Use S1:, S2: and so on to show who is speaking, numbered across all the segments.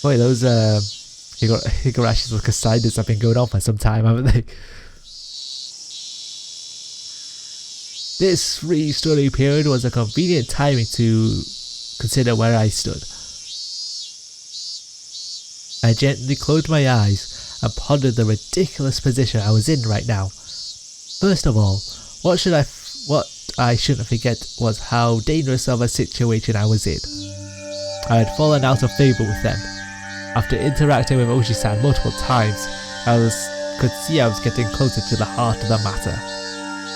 S1: Boy, those Higurashis with Kasidas have been going on for some time, haven't they? This 3-story period was a convenient timing to consider where I stood. I gently closed my eyes and pondered the ridiculous position I was in right now. First of all, what I shouldn't forget was how dangerous of a situation I was in. I had fallen out of favour with them. After interacting with Oshi-san multiple times, could see I was getting closer to the heart of the matter.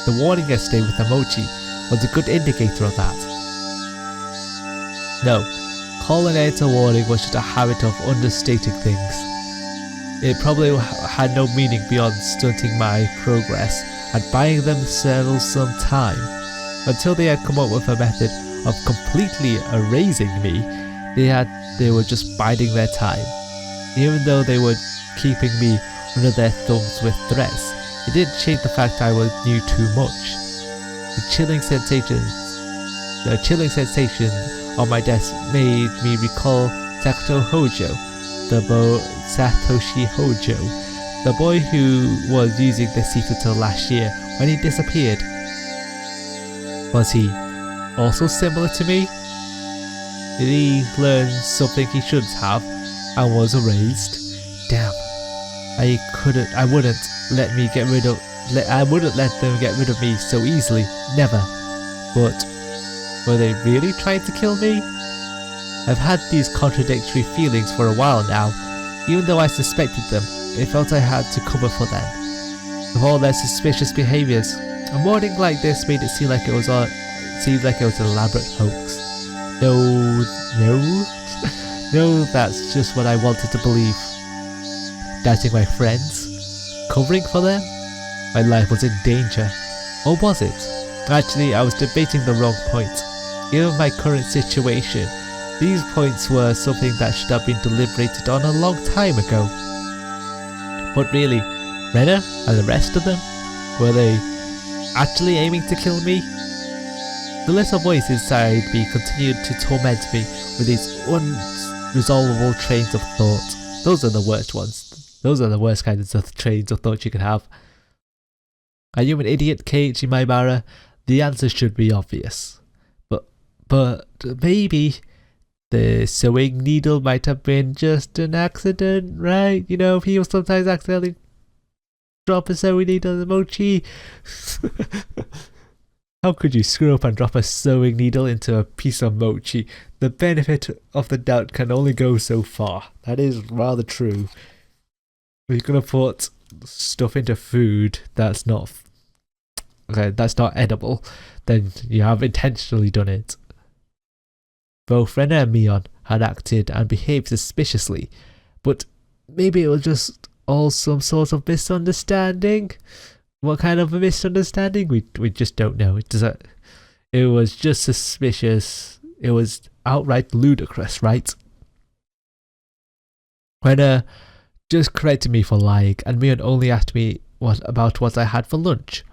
S1: The warning yesterday with the mochi was a good indicator of that. No, calling it a warning was just a habit of understating things. It probably had no meaning beyond stunting my progress and buying themselves some time. Until they had come up with a method of completely erasing me, they were just biding their time. Even though they were keeping me under their thumbs with threats, it didn't change the fact I knew too much. The chilling sensation on my desk made me recall Satoshi Hojo, the boy who was using the secret till last year when he disappeared. Was he also similar to me? Did he learn something he shouldn't have and was erased? Damn. I wouldn't let them get rid of me so easily. Never. But were they really trying to kill me? I've had these contradictory feelings for a while now. Even though I suspected them, it felt I had to cover for them. With all their suspicious behaviours, a morning like this made it seem like it was an elaborate hoax. No, that's just what I wanted to believe. Doubting my friends? Covering for them? My life was in danger. Or was it? Actually, I was debating the wrong point. Given my current situation, these points were something that should have been deliberated on a long time ago. But really, Rena and the rest of them? Were they actually aiming to kill me? The little voice inside me continued to torment me with these unresolvable trains of thought. Those are the worst ones. Those are the worst kinds of trains of thought you can have. Are you an idiot, Keiichi Maibara? The answer should be obvious. But maybe the sewing needle might have been just an accident, right? You know, people sometimes accidentally drop a sewing needle in the mochi. How could you screw up and drop a sewing needle into a piece of mochi? The benefit of the doubt can only go so far. That is rather true. If you're gonna put stuff into food that's not edible, then you have intentionally done it. Both Rena and Mion had acted and behaved suspiciously, but maybe it was just all some sort of misunderstanding. What kind of a misunderstanding? We just don't know. It was just suspicious. It was outright ludicrous, right? Rena just corrected me for lying, and Mion only asked me about what I had for lunch.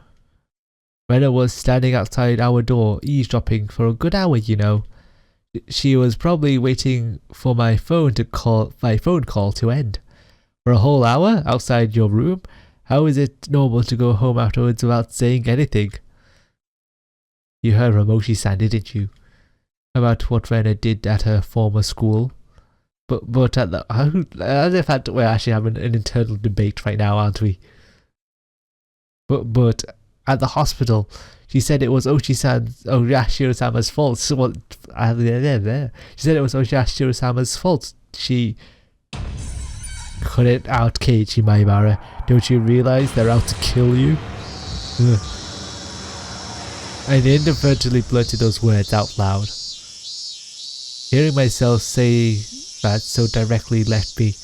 S1: Rena was standing outside our door, eavesdropping for a good hour, you know. She was probably waiting for my phone call to end. For a whole hour outside your room? How is it normal to go home afterwards without saying anything? You heard Ramoshi-san, didn't you? About what Rena did at her former school. But as if we're actually having an internal debate right now, aren't we? But at the hospital, she said it was Higurashi-sama's fault. She said it was Higurashi-sama's fault. She cut it out, Keiichi Maibara. Don't you realize they're out to kill you? Ugh. I inadvertently blurted those words out loud. Hearing myself say that so directly left me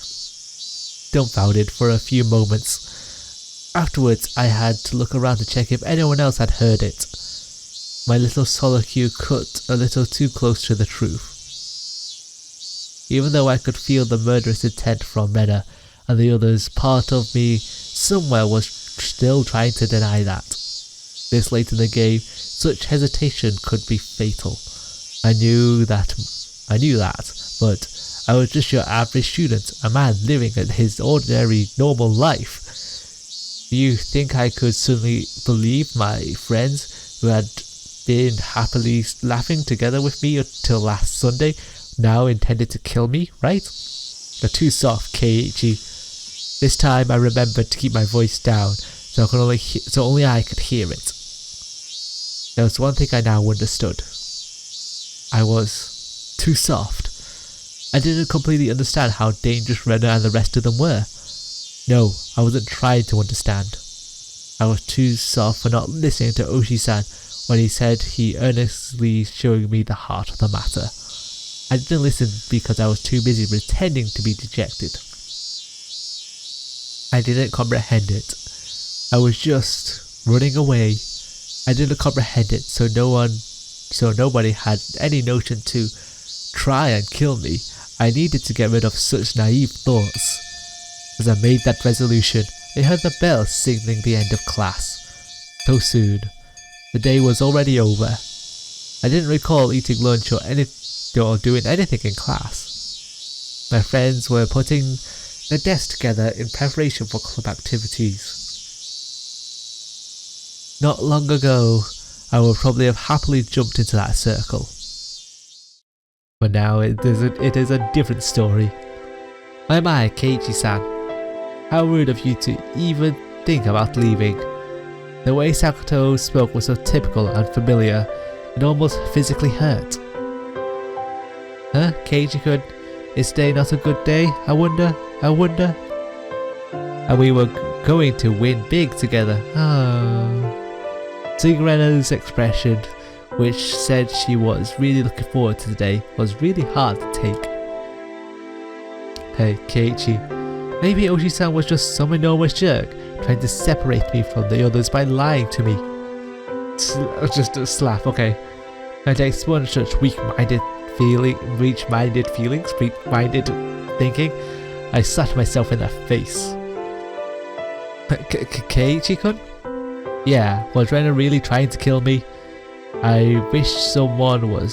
S1: dumbfounded for a few moments. Afterwards, I had to look around to check if anyone else had heard it. My little solitude cut a little too close to the truth. Even though I could feel the murderous intent from Rena and the others, part of me somewhere was still trying to deny that. This late in the game, such hesitation could be fatal. I knew that, but I was just your average student, a man living his ordinary, normal life. Do you think I could suddenly believe my friends who had been happily laughing together with me until last Sunday now intended to kill me, right? You're too soft, Keiichi. This time I remembered to keep my voice down so only I could hear it. There was one thing I now understood. I was too soft. I didn't completely understand how dangerous Rena and the rest of them were. No, I wasn't trying to understand. I was too soft for not listening to Oshi-san when he said he earnestly showing me the heart of the matter. I didn't listen because I was too busy pretending to be dejected. I didn't comprehend it. I was just running away. I didn't comprehend it, so nobody had any notion to try and kill me. I needed to get rid of such naive thoughts. As I made that resolution, I heard the bell signaling the end of class. So soon, the day was already over. I didn't recall eating lunch or doing anything in class. My friends were putting their desks together in preparation for club activities. Not long ago, I would probably have happily jumped into that circle. But now it is a different story. My, Keiichi-san. How rude of you to even think about leaving. The way Sakuto spoke was so typical and familiar, it almost physically hurt. Huh, Keiichi-kun? Is today not a good day? I wonder? And we were going to win big together. Seeing Rena's expression, which said she was really looking forward to the day, was really hard to take. Hey, Keiichi, maybe Oshi-san was just some enormous jerk, trying to separate me from the others by lying to me. Just a slap, okay. And to expunge such weak-minded thinking, I slapped myself in the face. Keiichi-kun? Yeah, was Rena really trying to kill me? I wish someone would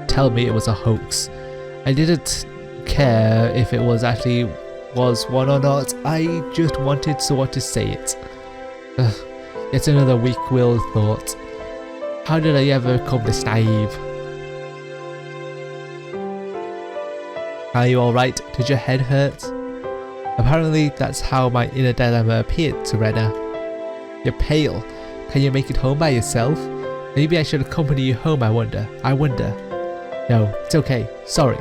S1: tell me it was a hoax. I didn't care if it was actually one or not. I just wanted someone to say it. It's another weak-willed thought. How did I ever become this naive? Are you alright? Did your head hurt? Apparently that's how my inner dilemma appeared to Rena. You're pale. Can you make it home by yourself? Maybe I should accompany you home, I wonder. No, it's okay. Sorry.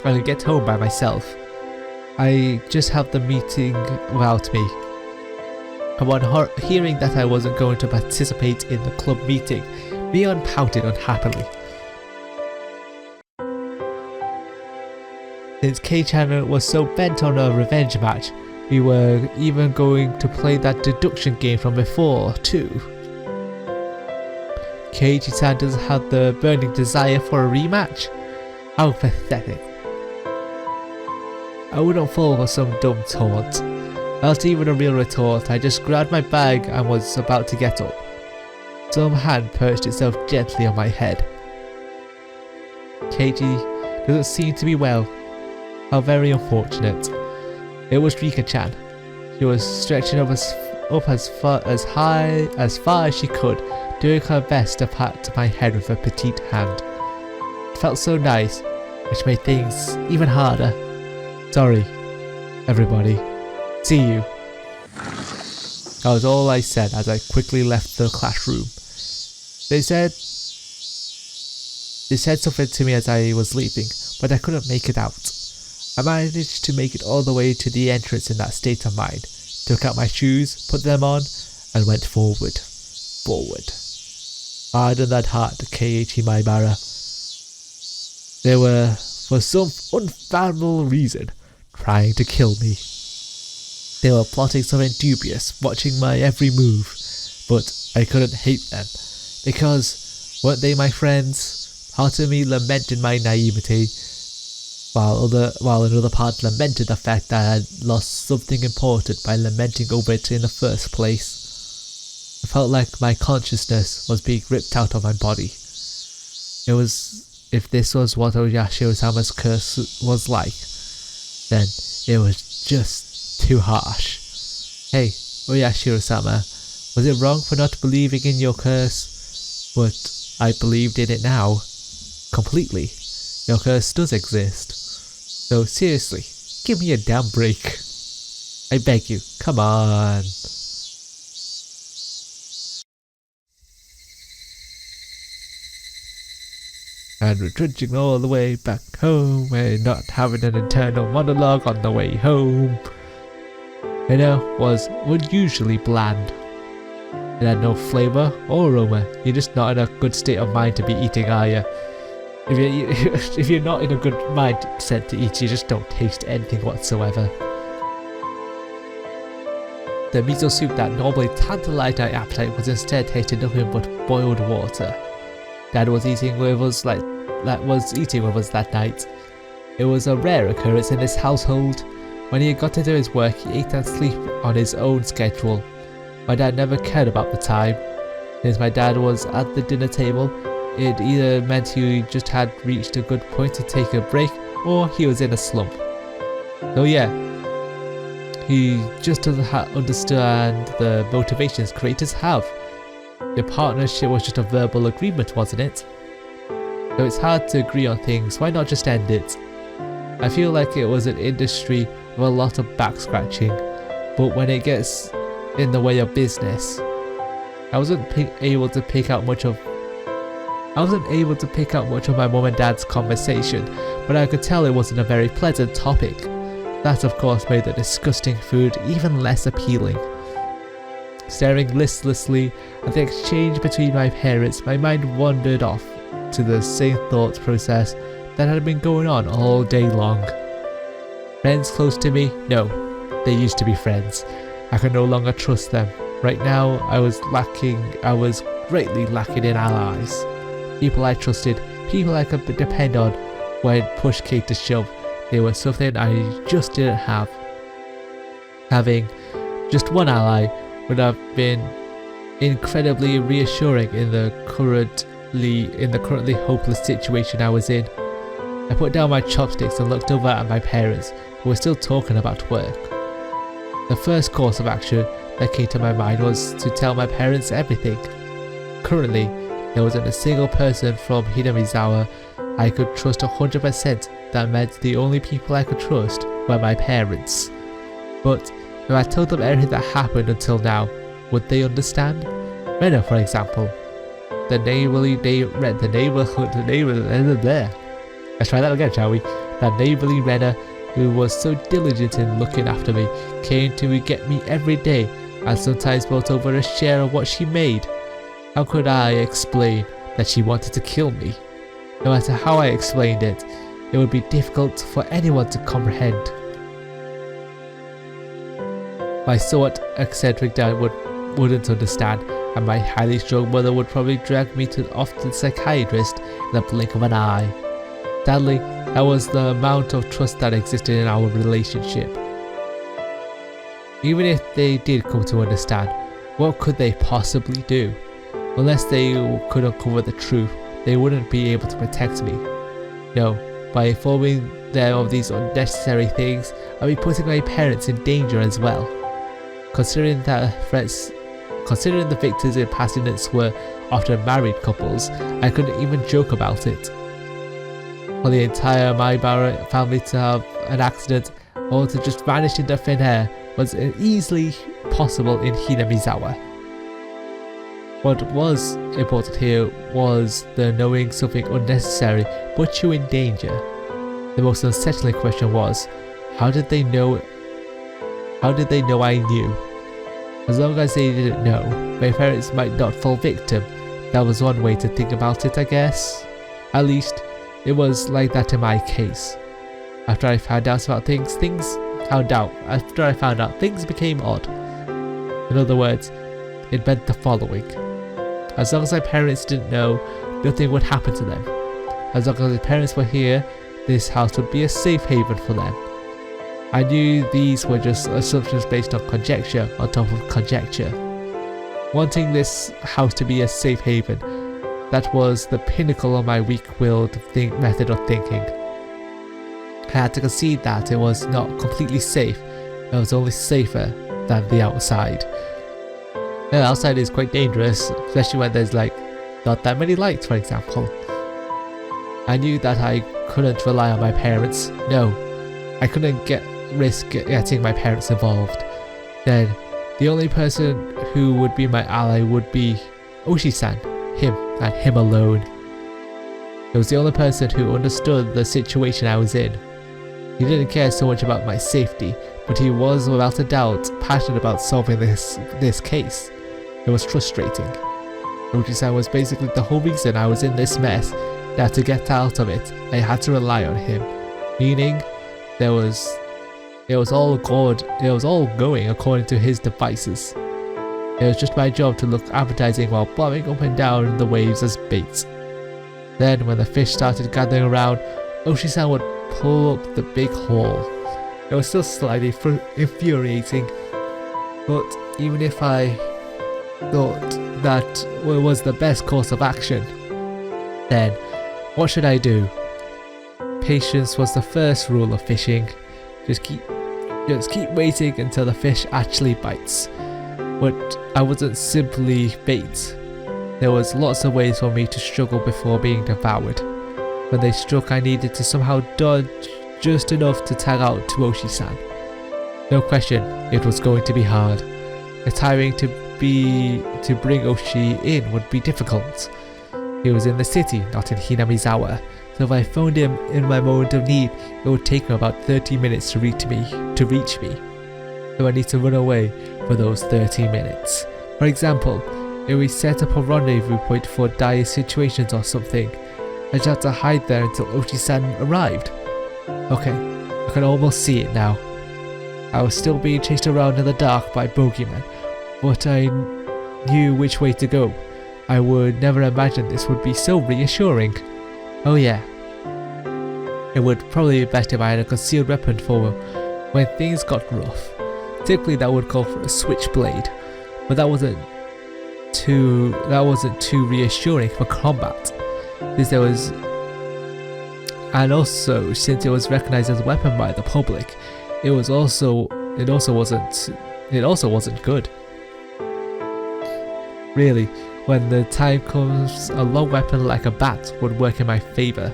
S1: I can get home by myself. I just have the meeting without me. Upon hearing that I wasn't going to participate in the club meeting, Mion pouted unhappily. Since Kei-chan was so bent on a revenge match, we were even going to play that deduction game from before, too. Keiichi-san doesn't have the burning desire for a rematch? How pathetic. I wouldn't fall for some dumb taunt. Not even a real retort. I just grabbed my bag and was about to get up. Some hand perched itself gently on my head. Keiichi doesn't seem to be well. How very unfortunate. It was Rika-chan. She was stretching up as far as she could, doing her best to pat my head with her petite hand. It felt so nice, which made things even harder. Sorry, everybody. See you. That was all I said as I quickly left the classroom. They said something to me as I was leaving, but I couldn't make it out. I managed to make it all the way to the entrance in that state of mind, took out my shoes, put them on, and went forward. Harden that heart, Keiichi Maibara. They were, for some unfathomable reason, trying to kill me. They were plotting something dubious, watching my every move, but I couldn't hate them, because weren't they my friends? Part of me lamented my naivety, while another part lamented the fact that I had lost something important by lamenting over it in the first place. I felt like my consciousness was being ripped out of my body. It was if this was what Oyashiro-sama's curse was like, then it was just too harsh. Hey, Oyashiro-sama, was it wrong for not believing in your curse? But I believed in it now. Completely. Your curse does exist. So seriously, give me a damn break. I beg you, come on. And we're trudging all the way back home. We're not having an internal monologue on the way home. Dinner was unusually bland. It had no flavour or aroma. You're just not in a good state of mind to be eating, are you? If you're not in a good mindset to eat, you just don't taste anything whatsoever. The miso soup that normally tantalised my appetite was instead tasting nothing but boiled water. Dad was eating with us that night. It was a rare occurrence in this household. When he got to do his work, he ate and slept on his own schedule. My dad never cared about the time. Since my dad was at the dinner table, it either meant he just had reached a good point to take a break, or he was in a slump. So yeah, he just doesn't understand the motivations creators have. The partnership was just a verbal agreement, wasn't it? So it's hard to agree on things, why not just end it? I feel like it was an industry with a lot of back scratching, but when it gets in the way of business, I wasn't able to pick out much of my mum and dad's conversation, but I could tell it wasn't a very pleasant topic. That of course made the disgusting food even less appealing. Staring listlessly at the exchange between my parents, my mind wandered off to the same thought process that had been going on all day long. Friends close to me? No, they used to be friends. I could no longer trust them. Right now, I was greatly lacking in allies. People I trusted, people I could depend on when push came to shove. They were something I just didn't have. Having just one ally would have been incredibly reassuring in the currently hopeless situation I was in. I put down my chopsticks and looked over at my parents, who were still talking about work. The first course of action that came to my mind was to tell my parents everything. Currently, there wasn't a single person from Hinamizawa I could trust 100%. That meant the only people I could trust were my parents. But if I told them everything that happened until now, would they understand? Rena, for example. Let's try that again, shall we? That neighbourly Rena, who was so diligent in looking after me, came to get me every day and sometimes brought over a share of what she made. How could I explain that she wanted to kill me? No matter how I explained it, it would be difficult for anyone to comprehend. My somewhat eccentric dad wouldn't understand, and my highly strung mother would probably drag me off to the psychiatrist in the blink of an eye. Sadly, that was the amount of trust that existed in our relationship. Even if they did come to understand, what could they possibly do? Unless they could uncover the truth, they wouldn't be able to protect me. No, by informing them of these unnecessary things, I'd be putting my parents in danger as well. Considering the victims in past incidents were often married couples, I couldn't even joke about it. For the entire Maibara family to have an accident or to just vanish into thin air was easily possible in Hinamizawa. What was important here was the knowing something unnecessary put you in danger. The most unsettling question was, how did they know I knew? As long as they didn't know, my parents might not fall victim. That was one way to think about it, I guess. At least, it was like that in my case. After I found out things became odd. In other words, it meant the following. As long as my parents didn't know, nothing would happen to them. As long as my parents were here, this house would be a safe haven for them. I knew these were just assumptions based on conjecture on top of conjecture. Wanting this house to be a safe haven, that was the pinnacle of my weak-willed method of thinking. I had to concede that it was not completely safe. It was only safer than the outside. The outside is quite dangerous, especially when there's like not that many lights, for example. I knew that I couldn't rely on my parents. No, I couldn't risk getting my parents involved. Then the only person who would be my ally would be Oshi-san, him and him alone. He was the only person who understood the situation I was in. He didn't care so much about my safety, but he was without a doubt passionate about solving this case. It was frustrating. Oshi-san was basically the whole reason I was in this mess. That to get out of it, I had to rely on him. Meaning, it was all going according to his devices. It was just my job to look appetizing while bobbing up and down in the waves as bait. Then, when the fish started gathering around, Oshi-san would pull up the big haul. It was still slightly infuriating, but even if I thought that was the best course of action, then what should I do? Patience was the first rule of fishing. Just keep waiting until the fish actually bites. But I wasn't simply bait. There was lots of ways for me to struggle before being devoured. When they struck, I needed to somehow dodge just enough to tag out to Oshi-san. No question, it was going to be hard. The tiring to bring Oshi in would be difficult. He was in the city, not in Hinamizawa, so if I found him in my moment of need, it would take him about 30 minutes to reach me. So I need to run away for those 30 minutes. For example, if we set up a rendezvous point for dire situations or something, I just had to hide there until Oshi-san arrived. Okay, I can almost see it now. I was still being chased around in the dark by bogeymen, but I knew which way to go. I would never imagine this would be so reassuring. Oh yeah. It would probably be better if I had a concealed weapon for when things got rough. Typically that would call for a switchblade, but that wasn't too reassuring for combat. Since it was recognized as a weapon by the public, it also wasn't good. Really, when the time comes, a long weapon like a bat would work in my favor.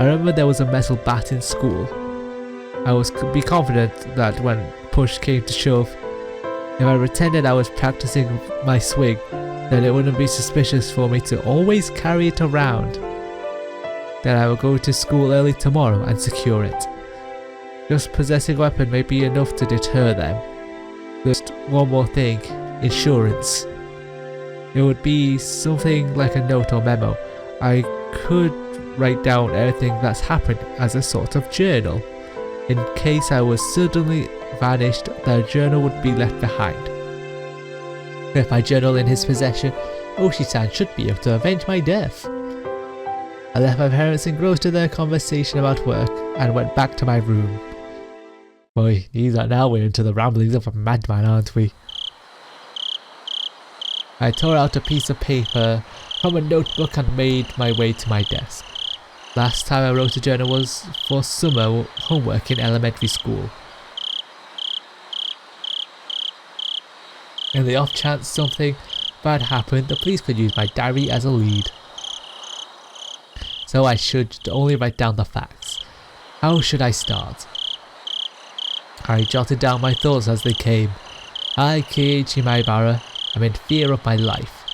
S1: I remember there was a metal bat in school. I was be confident that when push came to shove, if I pretended I was practicing my swing, then it wouldn't be suspicious for me to always carry it around. Then I will go to school early tomorrow and secure it. Just possessing a weapon may be enough to deter them. Just one more thing, insurance. It would be something like a note or memo. I could write down everything that's happened as a sort of journal. In case I was suddenly vanished, the journal would be left behind. With my journal in his possession, Oshi-san should be able to avenge my death. I left my parents engrossed in their conversation about work and went back to my room. Boy, now we're into the ramblings of a madman, aren't we? I tore out a piece of paper from a notebook and made my way to my desk. Last time I wrote a journal was for summer homework in elementary school. In the off chance something bad happened, the police could use my diary as a lead. So I should only write down the facts. How should I start? I jotted down my thoughts as they came. I, Keiichi Maibara, am in fear of my life.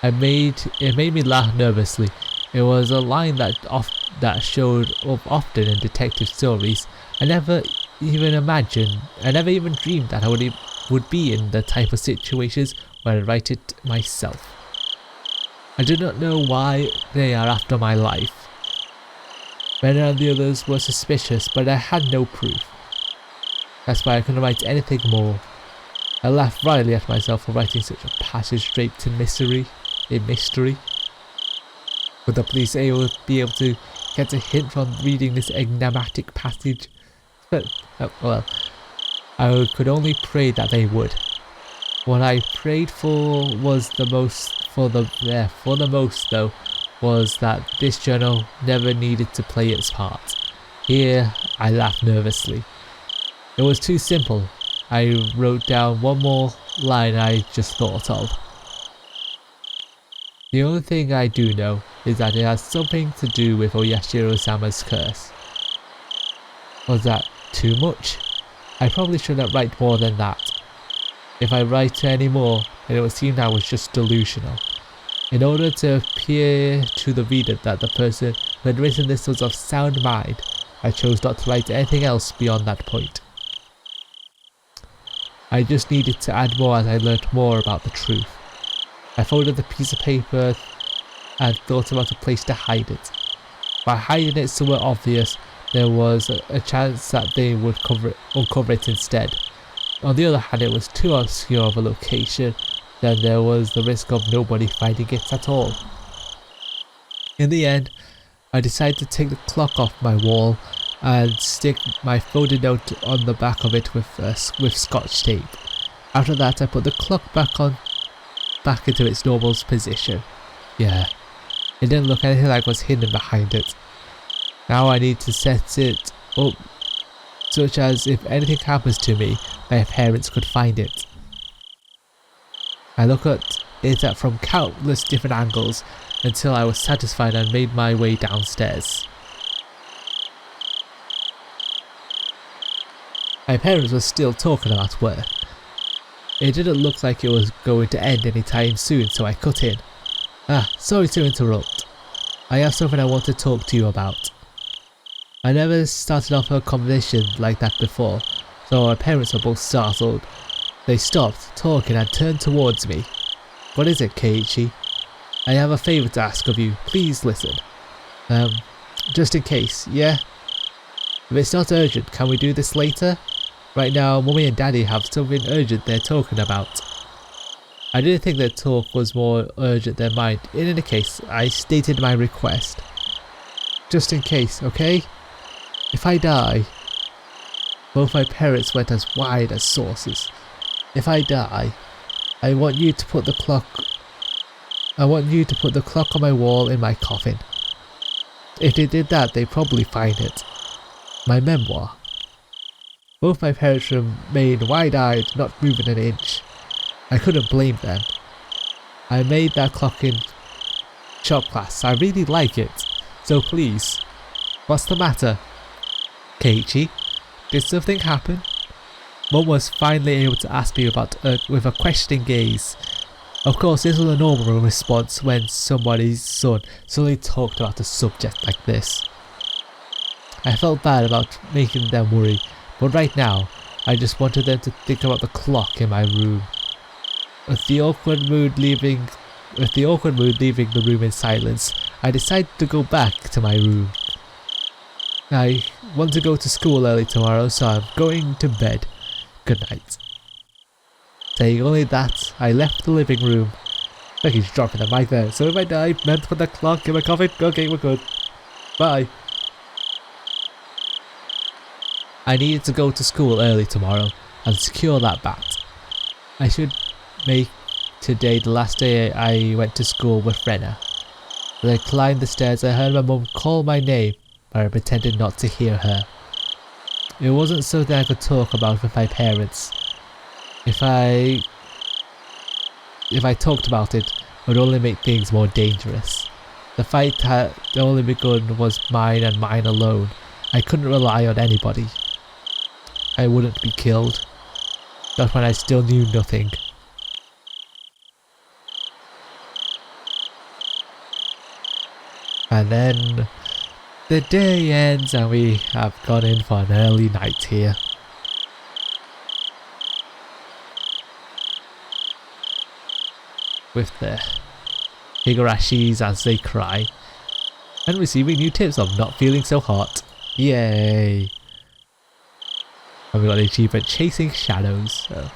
S1: It made me laugh nervously. It was a line that showed up often in detective stories. I never even dreamed that I would be in the type of situations where I write it myself. I do not know why they are after my life. Many of the others were suspicious, but I had no proof. That's why I couldn't write anything more. I laughed wryly at myself for writing such a passage draped in mystery. Would the police be able to get a hint from reading this enigmatic passage? But, well, I could only pray that they would. What I prayed for was the most for the most though was that this journal never needed to play its part. Here I laughed nervously. It was too simple. I wrote down one more line I just thought of. The only thing I do know is that it has something to do with Oyashiro-sama's curse. Was that too much? I probably shouldn't write more than that. If I write any more, then it would seem I was just delusional. In order to appear to the reader that the person who had written this was of sound mind, I chose not to write anything else beyond that point. I just needed to add more as I learnt more about the truth. I folded the piece of paper and thought about a place to hide it. By hiding it somewhere obvious, there was a chance that they would uncover it instead. On the other hand, it was too obscure of a location, then there was the risk of nobody finding it at all. In the end, I decided to take the clock off my wall and stick my folded note on the back of it with scotch tape. After that, I put the clock back into its normal position. Yeah, it didn't look anything like what's hidden behind it. Now I need to set it up such as if anything happens to me, my parents could find it. I looked at it from countless different angles until I was satisfied and made my way downstairs. My parents were still talking about work. It didn't look like it was going to end anytime soon, so I cut in. Sorry to interrupt. I have something I want to talk to you about. I never started off a conversation like that before, so my parents were both startled. They stopped talking and turned towards me. What is it, Keiichi? I have a favour to ask of you. Please listen. Just in case, yeah? If it's not urgent, can we do this later? Right now, Mummy and Daddy have something urgent they're talking about. I didn't think their talk was more urgent than mine. In any case, I stated my request. Just in case, okay? If I die... Both my parents went as wide as saucers. If I die, I want you to put the clock on my wall in my coffin. If they did that, they'd probably find it. My memoir. Both my parents remained wide-eyed, not moving an inch. I couldn't blame them. I made that clock in shop class. I really like it. So please. What's the matter? Keiichi, did something happen? Mum was finally able to ask me about with a questioning gaze. Of course, this was a normal response when somebody's son suddenly talked about a subject like this. I felt bad about making them worry, but right now, I just wanted them to think about the clock in my room. With the awkward mood leaving the room in silence, I decided to go back to my room. I want to go to school early tomorrow, so I'm going to bed. Good night. Saying only that, I left the living room. Look, he's dropping the mic there. So if I die, meant to put the clock in my coffin. Okay, we're good. Bye. I needed to go to school early tomorrow and secure that bat. I should make today the last day I went to school with Renna. As I climbed the stairs, I heard my mum call my name, but I pretended not to hear her. It wasn't something I could talk about with my parents. If I talked about it, it would only make things more dangerous. The fight had only begun was mine and mine alone. I couldn't rely on anybody. I wouldn't be killed. Not when I still knew nothing. And then the day ends and we have gone in for an early night here. With the Higurashis as they cry. And receiving new tips of not feeling so hot. Yay! And we got the achievement Chasing Shadows. So.